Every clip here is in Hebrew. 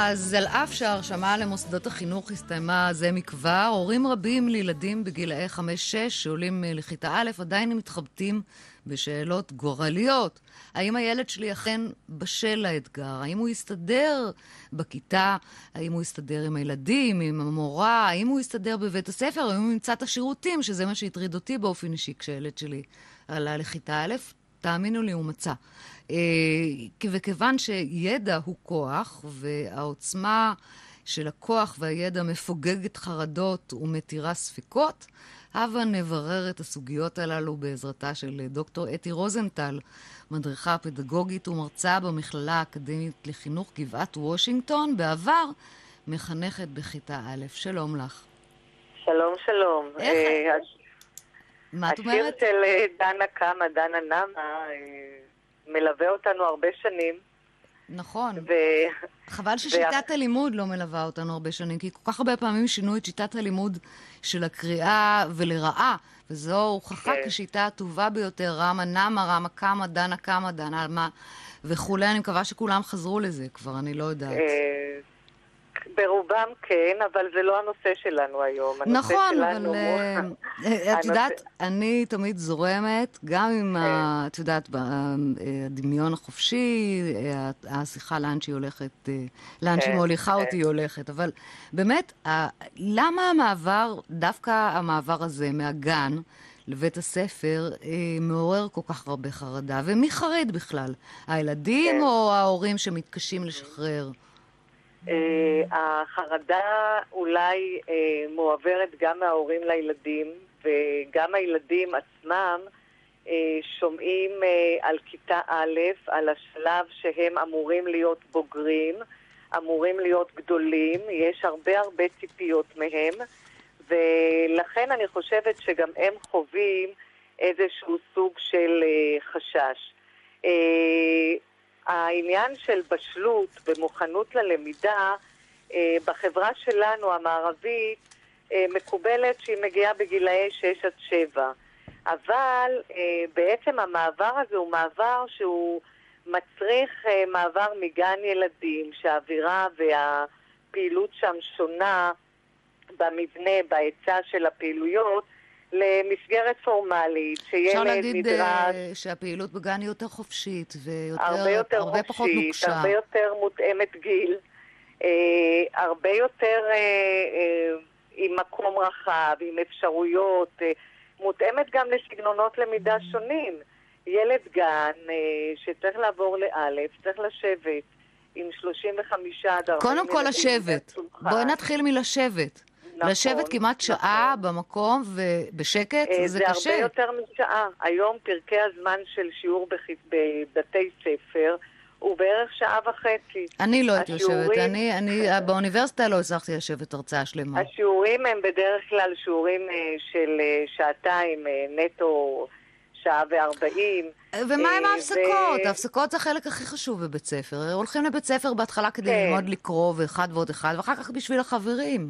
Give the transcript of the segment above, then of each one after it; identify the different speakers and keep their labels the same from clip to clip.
Speaker 1: אז על אף שההרשמה למוסדות החינוך הסתיימה זה מכבר, הורים רבים לילדים בגילאי 5-6 שעולים לכיתה א' עדיין מתחבטים בשאלות גורליות. האם הילד שלי אכן בשל לאתגר? האם הוא יסתדר בכיתה? האם הוא יסתדר עם הילדים, עם המורה? האם הוא יסתדר בבית הספר? האם הוא ימצא את השירותים? שזה מה שהטריד אותי באופן אישי כשהילד שלי עלה לכיתה א'. תאמינו לי, הוא מצא. וכיוון שידע הוא כוח, והעוצמה של הכוח והידע מפוגגת חרדות ומתירה ספקות, הבה נברר את הסוגיות הללו בעזרתה של דוקטור אתי רוזנטל, מדריכה פדגוגית ומרצה במכללה האקדמית לחינוך גבעת וושינגטון, בעבר מחנכת בכיתה א'. שלום לך.
Speaker 2: שלום, שלום.
Speaker 1: מה את אומרת?
Speaker 2: השיר של דנה קמה, דנה נמה, מלווה אותנו הרבה שנים.
Speaker 1: נכון. חבל ששיטת הלימוד לא מלווה אותנו הרבה שנים, כי כל כך הרבה פעמים שינו את שיטת הלימוד של הקריאה ולרעה, וזו הוכחה כשיטה הטובה ביותר, רמה נמה, רמה קמה, דנה קמה, דנה מה, וכולי. אני מקווה שכולם חזרו לזה כבר, אני לא יודעת.
Speaker 2: ברובם כן, אבל זה לא הנושא שלנו היום.
Speaker 1: נכון, אבל את יודעת, אני תמיד זורמת, גם עם, את יודעת, הדמיון החופשי, השיחה לאן שהיא הולכת, לאן שהיא מוליכה אותי היא הולכת, אבל באמת, למה המעבר, דווקא המעבר הזה מהגן לבית הספר, מעורר כל כך הרבה חרדה? ומי חרד בכלל? הילדים או ההורים שמתקשים לשחרר?
Speaker 2: החרדה אולי מועברת גם מההורים לילדים, וגם הילדים עצמם שומעים על כיתה א', על השלב שהם אמורים להיות בוגרים, אמורים להיות גדולים, יש הרבה ציפיות מהם, ולכן אני חושבת שגם הם חווים איזשהו סוג של חשש. העניין של בשלות ומוכנות ללמידה בחברה שלנו המערבית מקובלת שהיא מגיעה בגילאי 6-7. אבל בעצם המעבר הזה הוא מעבר שהוא מצריך מעבר מגן ילדים, שהאווירה והפעילות שם שונה במבנה, בהיצע של הפעילויות, למסגרת פורמלית, שילד נדרש... אפשר להגיד
Speaker 1: שהפעילות בגן היא יותר חופשית,
Speaker 2: הרבה
Speaker 1: פחות נוקשה.
Speaker 2: הרבה יותר מותאמת גיל, הרבה יותר עם מקום רחב, עם אפשרויות, מותאמת גם לסגנונות למידה שונים. ילד גן שצריך לעבור לאלף, צריך לשבת עם 35 עד 40...
Speaker 1: קודם כל לשבת. בואי נתחיל מלשבת. נכון, לשבת כמעט שעה במקום ובשקט, זה קשה.
Speaker 2: זה הרבה יותר משעה. היום פרקי הזמן של שיעור בבתי ספר הוא בערך שעה וחצי.
Speaker 1: אני לא הייתי יושבת, באוניברסיטה לא הצלחתי לשבת הרצאה שלמה.
Speaker 2: השיעורים הם בדרך כלל שיעורים של שעתיים, נטו שעה ו40.
Speaker 1: ומה עם ההפסקות? ההפסקות זה החלק הכי חשוב בבית ספר. הולכים לבית ספר בהתחלה כדי ללמוד לקרוא ואחד ועוד אחד, ואחר כך בשביל החברים.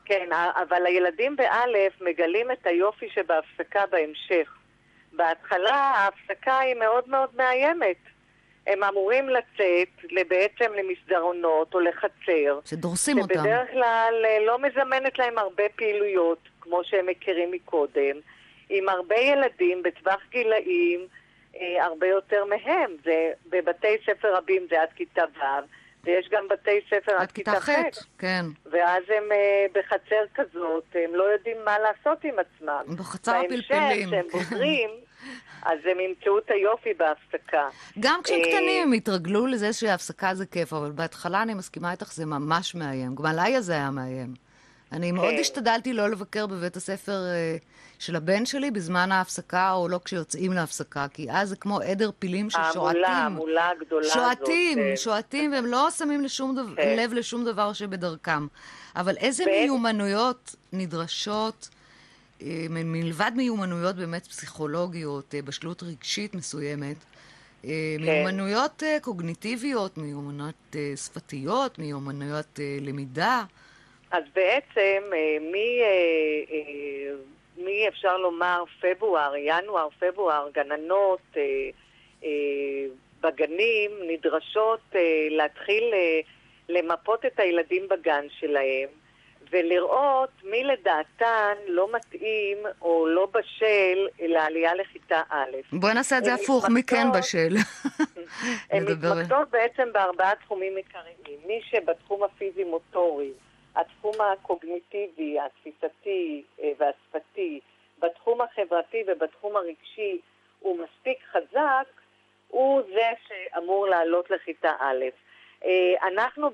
Speaker 2: כן, אבל הילדים באלף מגלים את היופי שבהפסקה בהמשך. בהתחלה ההפסקה היא מאוד מאוד מאיימת. הם אמורים לצאת בעצם למסדרונות או לחצר.
Speaker 1: שדורסים אותם.
Speaker 2: שבדרך כלל לא מזמנת להם הרבה פעילויות, כמו שהם מכירים מקודם, עם הרבה ילדים בטווח גילאים הרבה יותר מהם. בבתי ספר רבים זה עד כיתה ו'. ויש גם בתי ספר עד כיתה ח',
Speaker 1: כן.
Speaker 2: ואז הם בחצר כזאת, הם לא יודעים מה לעשות עם עצמם.
Speaker 1: בחצר הפלפלים.
Speaker 2: בהמשך, כשהם בוגרים, אז הם ימצאו את היופי בהפסקה.
Speaker 1: גם כשקטנים הם התרגלו לזה שההפסקה זה כיף, אבל בהתחלה אני מסכימה איתך, זה ממש מאיים. גם עליי זה היה מאיים. אני מאוד השתדלתי לא לבקר בבית הספר של הבן שלי בזמן ההפסקה, או לא כשיוצאים להפסקה, כי אז זה כמו עדר פילים ששועטים.
Speaker 2: המולה הגדולה הזאת.
Speaker 1: שועטים, והם לא שמים לב לשום דבר שבדרכם. אבל איזה מיומנויות נדרשות, מלבד מיומנויות באמת פסיכולוגיות, בשלות רגשית מסוימת, מיומנויות קוגניטיביות, מיומנויות שפתיות, מיומנויות למידה.
Speaker 2: אז בעצם מי אפשר לומר ינואר, פברואר, גננות בגנים נדרשות להתחיל למפות את הילדים בגן שלהם, ולראות מי לדעתן לא מתאים או לא בשל לעלייה לכיתה א'.
Speaker 1: בואי נעשה את זה הפוך, מי כן בשל?
Speaker 2: הן מתמקדות בעצם בארבעה תחומים עיקריים. מי שבתחום הפיזי-מוטורי, התחום הקוגניטיבי, התפיסתי והשפתי, בתחום החברתי ובתחום הרגשי הוא מספיק חזק, הוא זה שאמור לעלות לכיתה א'. אנחנו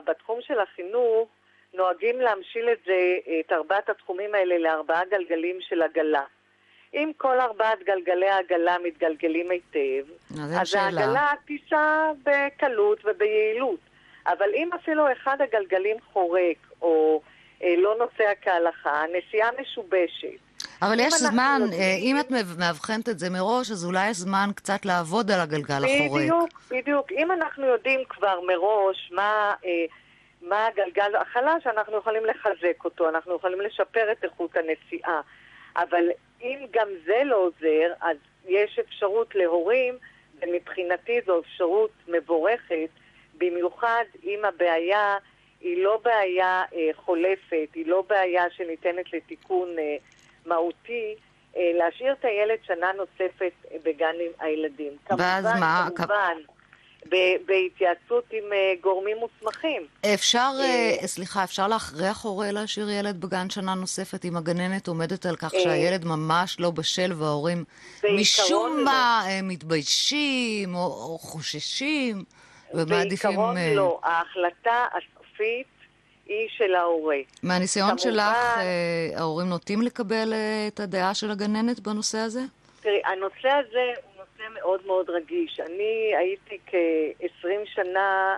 Speaker 2: בתחום של החינוך נוהגים להמשיל את ארבעת התחומים האלה לארבעה גלגלים של עגלה. אם כל ארבעת גלגלי העגלה מתגלגלים היטב, אז העגלה תיסע בקלות וביעילות. אבל אם אפילו אחד הגלגלים חורק או לא נוסע כהלכה, הנסיעה משובשת.
Speaker 1: אבל יש זמן, אם את מאבחנת את זה מראש, אז אולי יש זמן קצת לעבוד על הגלגל החורק.
Speaker 2: בדיוק. אם אנחנו יודעים כבר מראש מה הגלגל החלש, אנחנו יכולים לחזק אותו, אנחנו יכולים לשפר את איכות הנסיעה. אבל אם גם זה לא עוזר, אז יש אפשרות להורים, ומבחינתי זו אפשרות מבורכת, במיוחד אם הבעיה היא לא בעיה חולפת, היא לא בעיה שניתנת לתיקון מהותי, להשאיר את הילד שנה נוספת בגן עם הילדים. כמובן, בהתייעצות עם גורמים מוסמכים.
Speaker 1: אפשר להכריח הורה להשאיר ילד בגן שנה נוספת אם הגננת עומדת על כך שהילד ממש לא בשל וההורים משום מה מתביישים או חוששים ומעדיפים...
Speaker 2: בעיקרון לא. ההחלטה הסופית היא של ההורה.
Speaker 1: מהניסיון שלך, ההורים נוטים לקבל את הדעה של הגננת בנושא הזה?
Speaker 2: תראי, הנושא הזה הוא נושא מאוד מאוד רגיש. אני הייתי כ-20 שנה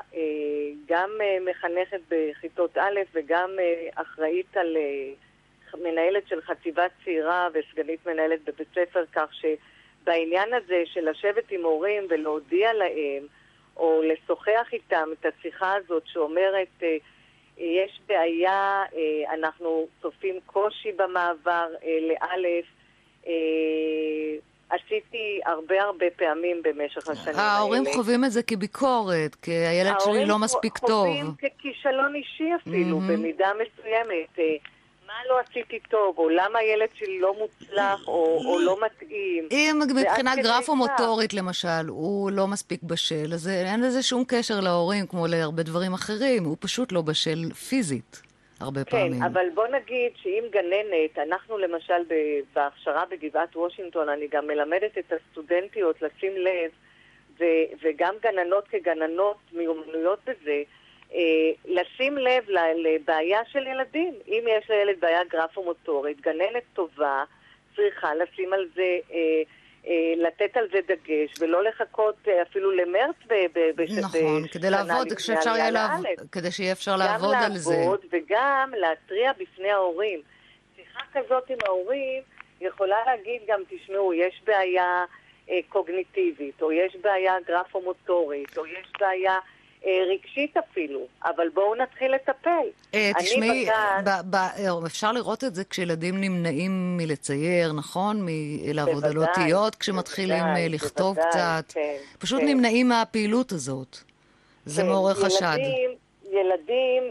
Speaker 2: גם מחנכת בכיתות א' וגם אחראית על מנהלת של חטיבת צעירה וסגנית מנהלת בבית ספר, כך שבעניין הזה של לשבת עם הורים ולהודיע להם או לשוחח איתם את השיחה הזאת שאומרת יש בעיה, אנחנו צופים קושי במעבר לאלף, עשיתי הרבה פעמים במשך השנים האלה.
Speaker 1: ההורים חווים את זה כביקורת, כי הילד שלי לא מספיק טוב.
Speaker 2: ההורים חווים ככישלון אישי אפילו, במידה מסוימת. מה לא עשיתי טוב, או למה הילד שלי לא מוצלח, או לא מתאים.
Speaker 1: אם מבחינה גרפו-מוטורית למשל, הוא לא מספיק בשל, אז אין לזה שום קשר להורים, כמו להרבה דברים אחרים, הוא פשוט לא בשל פיזית, הרבה פעמים.
Speaker 2: כן, אבל בוא נגיד שאם גננת, אנחנו למשל בהכשרה בגבעת וושינגטון, אני גם מלמדת את הסטודנטיות לשים לב, וגם גננות כגננות מיומנויות בזה, לשים לב לבעיה של ילדים. אם יש לילד בעיה גרפו-מוטורית, גננת טובה צריכה לשים על זה, לתת על זה דגש, ולא לחכות אפילו למרץ
Speaker 1: נכון, כדי לעבוד, כדי שיהיה אפשר לעבוד על זה. גם לעבוד
Speaker 2: וגם להטריע בפני ההורים. שיחה כזאת עם ההורים יכולה להגיד גם, תשמעו, יש בעיה קוגניטיבית, או יש בעיה גרפו-מוטורית, או יש בעיה רגשית אפילו, אבל בואו נתחיל לטפל.
Speaker 1: תשמעי, אפשר לראות את זה כשילדים נמנעים מלצייר, נכון? מלעבוד על אותיות, כשמתחילים לכתוב קצת. פשוט נמנעים מהפעילות הזאת. זה מעורר חשד.
Speaker 2: ילדים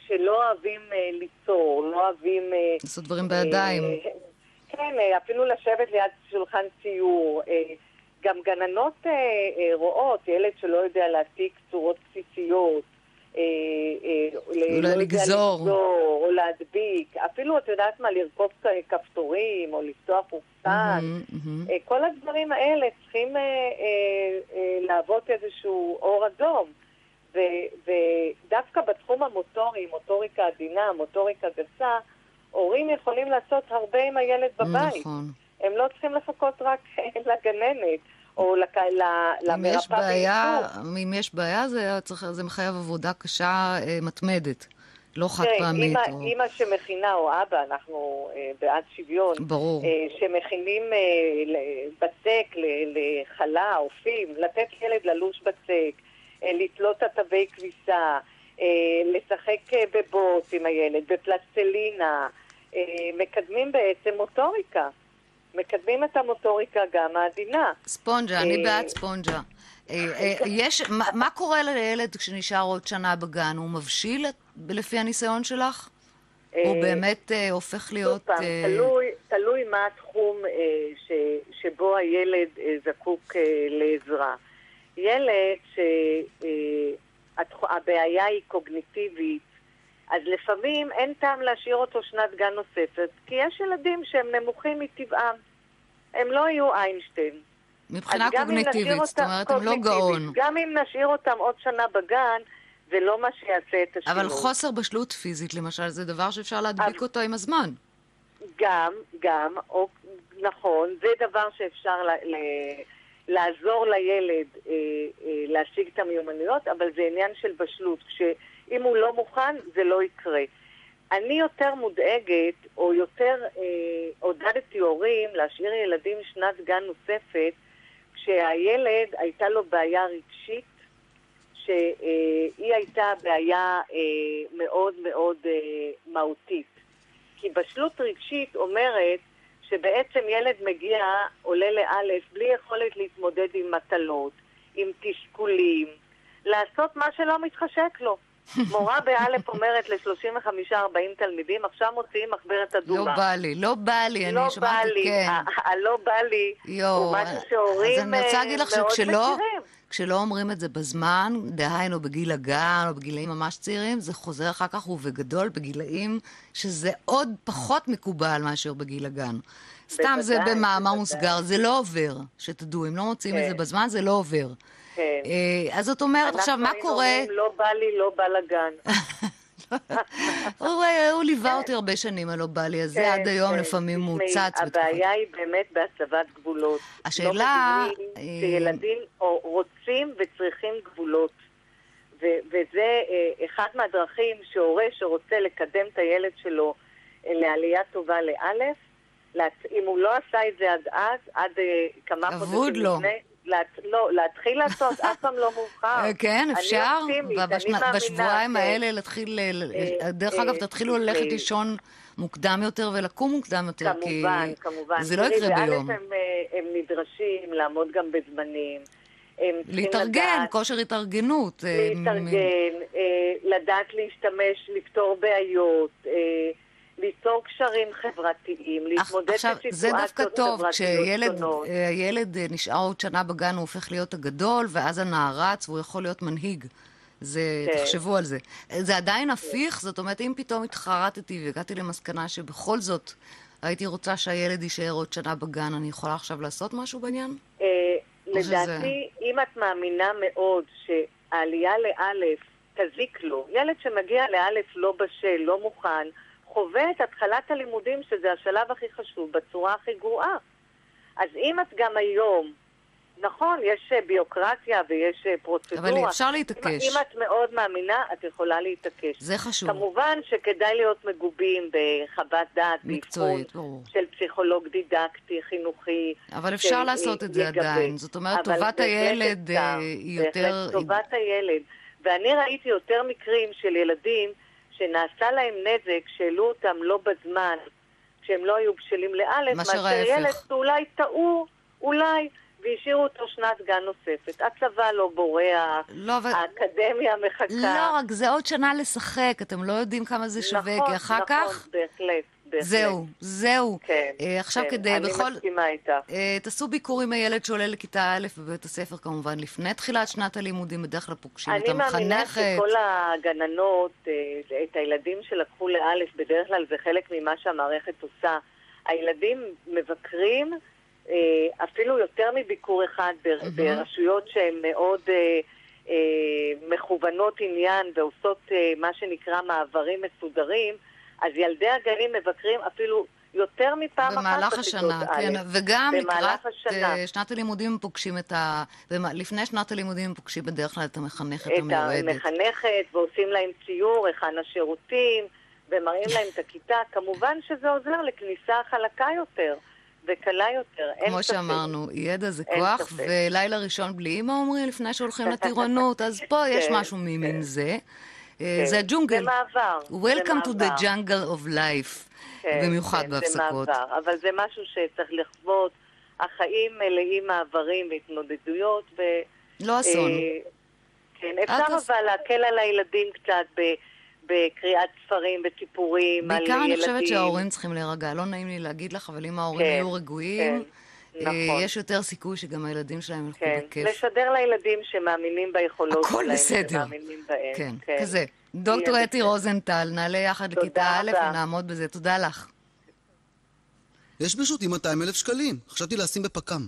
Speaker 2: שלא אוהבים ליצור, לא אוהבים...
Speaker 1: לעשות דברים בידיים.
Speaker 2: כן, אפילו לשבת ליד שולחן ציור. גם גננות רואות ילד שלא יודע להעתיק צורות בסיסיות,
Speaker 1: אולי לגזור
Speaker 2: או להדביק, אפילו את יודעת מה, לרכוב כפתורים או לפתוח אופסן, כל הדברים האלה צריכים להוות איזשהו אור אדום, ודווקא בתחום המוטורי, מוטוריקה עדינה, מוטוריקה גסה, הורים יכולים לעשות הרבה עם הילד בבית. נכון. הם לא צריכים לחכות רק לגננת, או למרפאה בעיסוק.
Speaker 1: אם יש בעיה, זה מחייב עבודה קשה מתמדת, לא חד פעמית.
Speaker 2: אמא שמכינה, או אבא, אנחנו בעד שוויון,
Speaker 1: ברור.
Speaker 2: שמכינים בצק לחלה, אופים, לתת ילד ללוש בצק, לתלות עטבי כביסה, לשחק בבוט עם הילד, בפלסטלינה, מקדמים בעצם מוטוריקה. מקדמים את המוטוריקה גם העדינה.
Speaker 1: ספונג'ה, אני בעד ספונג'ה. מה קורה לילד כשנשאר עוד שנה בגן? הוא מבשיל לפי הניסיון שלך? הוא באמת הופך להיות...
Speaker 2: תלוי מה התחום שבו הילד זקוק לעזרה. ילד שהבעיה היא קוגניטיבית, אז לפעמים אין טעם להשאיר אותו שנת גן נוספת, כי יש ילדים שהם נמוכים מטבעם. הם לא יהיו איינשטיין.
Speaker 1: מבחינה קוגניטיבית, זאת אומרת, הם לא גאון.
Speaker 2: גם אם נשאיר אותם עוד שנה בגן, זה לא מה שיעשה את השינוי.
Speaker 1: אבל חוסר בשלות פיזית, למשל, זה דבר שאפשר להדביק אותו עם הזמן.
Speaker 2: גם, נכון, זה דבר שאפשר לעזור לילד להשיג את המיומנויות, אבל זה עניין של בשלות. אם הוא לא מוכן, זה לא יקרה. אני יותר מודאגת, או יותר עודדתי הורים להשאיר ילדים שנת גן נוספת, כשהילד הייתה לו בעיה רגשית, שהיא הייתה בעיה מאוד מאוד מהותית. כי בשלות רגשית אומרת שבעצם ילד מגיע, עולה לאלף, בלי יכולת להתמודד עם מטלות, עם תסכולים, לעשות מה שלא מתחשק לו. מורה באלף אומרת ל-35-40 תלמידים, עכשיו מוציאים מחברת הדומה.
Speaker 1: לא בא לי, אני שמעתי, כן.
Speaker 2: הלא בא לי, הוא משהו שהורים מאוד מכירים.
Speaker 1: כשלא אומרים את זה בזמן, דהיינו בגיל הגן או בגילאים ממש צעירים, זה חוזר אחר כך ובגדול בגילאים שזה עוד פחות מקובל מאשר בגיל הגן. סתם זה במאמר מוסגר, זה לא עובר, שתדעו, אם לא מוצאים את זה בזמן, זה לא עובר. אז זאת אומרת, עכשיו, מה קורה... אנחנו
Speaker 2: אומרים, לא בא לי, לא בא לגן.
Speaker 1: הוא ליווה אותי הרבה שנים, הלא בא לי, אז זה עד היום לפעמים מוצץ.
Speaker 2: הבעיה היא באמת בהצבת גבולות.
Speaker 1: השאלה...
Speaker 2: שילדים רוצים וצריכים גבולות. וזה אחת מהדרכים שהורה שרוצה לקדם את הילד שלו לעלייה טובה לאלף, אם הוא לא עשה את זה עד כמה חודשים לפני, להתחיל לעשות, אף פעם לא מאוחר.
Speaker 1: כן, אפשר. בשבועיים האלה להתחיל, דרך אגב, תתחילו ללכת לישון מוקדם יותר ולקום מוקדם יותר, כי זה לא יקרה ביום.
Speaker 2: הם נדרשים לעמוד גם בזמנים.
Speaker 1: להתארגן, כושר התארגנות.
Speaker 2: להתארגן, לדעת להשתמש, לפתור בעיות, ליצור קשרים חברתיים, להתמודד בסיטואציות חברתיות שונות.
Speaker 1: זה דווקא טוב, כשילד נשאר עוד שנה בגן, הוא הופך להיות הגדול, ואז הנערץ, והוא יכול להיות מנהיג. תחשבו על זה. זה עדיין הפיך, זאת אומרת, אם פתאום התחרטתי והגעתי למסקנה שבכל זאת הייתי רוצה שהילד יישאר עוד שנה בגן, אני יכולה עכשיו לעשות משהו בעניין?
Speaker 2: לדעתי, אם את מאמינה מאוד שהעלייה לאלף תזיק לו, ילד שמגיע לאלף לא בשל, לא מוכן, חווה את התחלת הלימודים, שזה השלב הכי חשוב, בצורה הכי גרועה. אז אם את גם היום, נכון, יש ביוקרטיה ויש פרוצדורה.
Speaker 1: אבל אפשר להתעקש.
Speaker 2: אם את מאוד מאמינה, את יכולה להתעקש.
Speaker 1: זה חשוב.
Speaker 2: כמובן שכדאי להיות מגובים בחוות דעת,
Speaker 1: מקצועית, ברור.
Speaker 2: של פסיכולוג דידקטי, חינוכי.
Speaker 1: אבל אפשר לעשות את זה עדיין. זאת אומרת, טובת הילד היא יותר...
Speaker 2: טובת הילד. ואני ראיתי יותר מקרים של ילדים שנעשה להם נזק, שאלו אותם לא בזמן, כשהם לא היו בשלים לאלף, מאשר ילד שאולי טעו, אולי, והשאירו אותו שנת גן נוספת. הצבא לא בורח, האקדמיה מחכה.
Speaker 1: לא, רק זה עוד שנה לשחק, אתם לא יודעים כמה זה שווה, כי אחר כך...
Speaker 2: נכון, בהחלט.
Speaker 1: זהו.
Speaker 2: כן,
Speaker 1: עכשיו כדי
Speaker 2: אני מסכימה איתך.
Speaker 1: תעשו ביקור עם הילד שעולה לכיתה א' בבית הספר כמובן, לפני תחילת שנת הלימודים, בדרך כלל פוגשים את המחנכת.
Speaker 2: אני מאמינה שכל הגננות, את הילדים שלקחו לאלף, בדרך כלל זה חלק ממה שהמערכת עושה. הילדים מבקרים אפילו יותר מביקור אחד ברשויות שהן מאוד מכוונות עניין ועושות מה שנקרא מעברים מסודרים, אז ילדי הגנים מבקרים אפילו יותר מפעם אחת
Speaker 1: במהלך השנה, כן, וגם לקראת שנת הלימודים הם פוגשים לפני שנת הלימודים הם פוגשים בדרך כלל את המחנכת המיועדת.
Speaker 2: את המחנכת, ועושים להם ציור, היכן השירותים, ומראים להם את הכיתה. כמובן שזה עוזר לכניסה חלקה יותר וקלה יותר.
Speaker 1: כמו שאמרנו, ידע זה כוח, ולילה ראשון בלי אמא אומרים לפני שהולכים לטירונות, אז פה יש משהו ממין זה. זה הג'ונגל.
Speaker 2: זה מעבר.
Speaker 1: Welcome to the jungle of life. במיוחד בהפסקות.
Speaker 2: זה מעבר, אבל זה משהו שצריך לחוות. החיים מלאים מעברים והתמודדויות,
Speaker 1: לא אסון.
Speaker 2: כן, אפשר אבל להקל על הילדים קצת בקריאת ספרים, בסיפורים על ילדים.
Speaker 1: בעיקר אני חושבת שההורים צריכים להירגע. לא נעים לי להגיד לך, אבל אם ההורים יהיו רגועים,
Speaker 2: נכון.
Speaker 1: יש יותר סיכוי שגם הילדים שלהם ילכו בכיף.
Speaker 2: לשדר לילדים שמאמינים ביכולות
Speaker 1: הכל
Speaker 2: שלהם,
Speaker 1: בסדר.
Speaker 2: שמאמינים בהם.
Speaker 1: כן, כזה. דוקטור אתי רוזנטל, נעלה יחד לכיתה א' ונעמוד בזה. תודה לך.
Speaker 3: יש ברשותי 200,000 שקלים. חשבתי לשים בפקם.